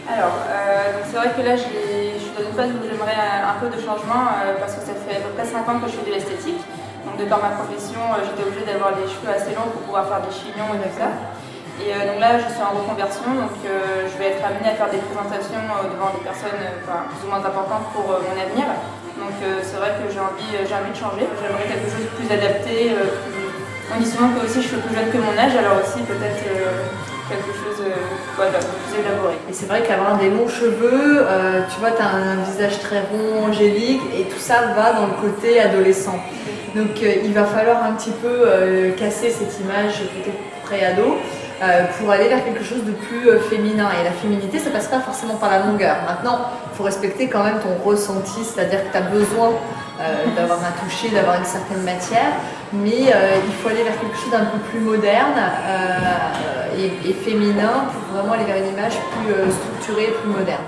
Donc c'est vrai que là je suis dans une phase où j'aimerais un peu de changement parce que ça fait à peu près 5 ans que je fais de l'esthétique. Donc de par ma profession, j'étais obligée d'avoir les cheveux assez longs pour pouvoir faire des chignons et tout ça. Et donc là je suis en reconversion, donc je vais être amenée à faire des présentations devant des personnes plus ou moins importantes pour mon avenir. Donc c'est vrai que j'ai envie de changer. J'aimerais quelque chose de plus adapté. On dit souvent que aussi je suis plus jeune que mon âge, alors aussi peut-être quelque chose de plus élaboré. Et c'est vrai qu'avoir des longs cheveux, tu vois, tu as un visage très rond, angélique, et tout ça va dans le côté adolescent. Donc il va falloir un petit peu casser cette image peut-être pré-ado pour aller vers quelque chose de plus féminin. Et la féminité, ça passe pas forcément par la longueur. Maintenant, il faut respecter quand même ton ressenti, c'est-à-dire que tu as besoin d'avoir un toucher, d'avoir une certaine matière, mais il faut aller vers quelque chose d'un peu plus moderne et féminin pour vraiment aller vers une image plus structurée, plus moderne.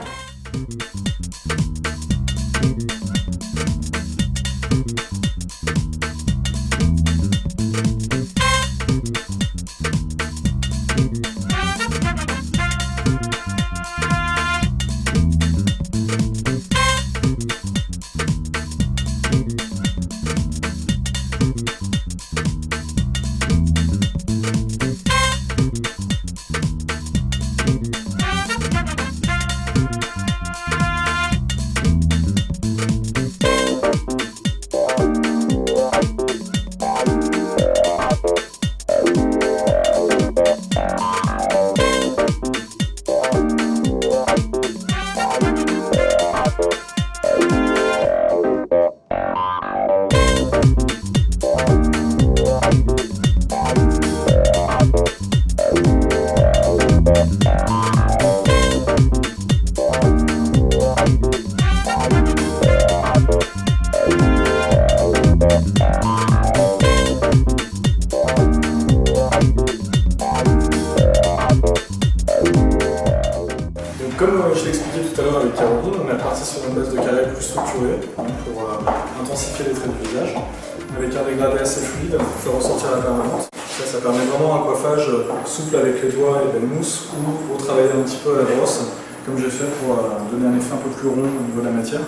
Comme je l'ai expliqué tout à l'heure avec Caroline, on est parti sur une base de carré plus structurée pour intensifier les traits du visage, avec un dégradé assez fluide pour faire ressortir la permanente. Ça permet vraiment un coiffage souple avec les doigts et belle mousse, ou pour travailler un petit peu à la brosse, comme j'ai fait pour donner un effet un peu plus rond au niveau de la matière.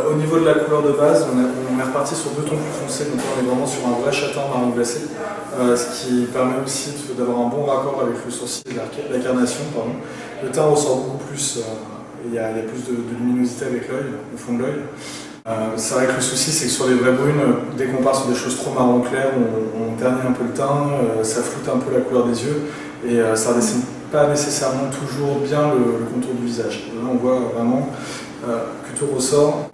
Au niveau de la couleur de base, on est reparti sur 2 tons plus foncés, donc on est vraiment sur un vrai châtain marron glacé, ce qui permet aussi d'avoir un bon raccord avec le sourcil et la carnation. Le teint ressort beaucoup plus, il y a plus de luminosité avec l'œil, au fond de l'œil. C'est vrai que le souci, c'est que sur les vraies brunes, dès qu'on part sur des choses trop marron clair, on ternit un peu le teint, ça floute un peu la couleur des yeux, et ça ne dessine pas nécessairement toujours bien le contour du visage. Là, on voit vraiment que tout ressort.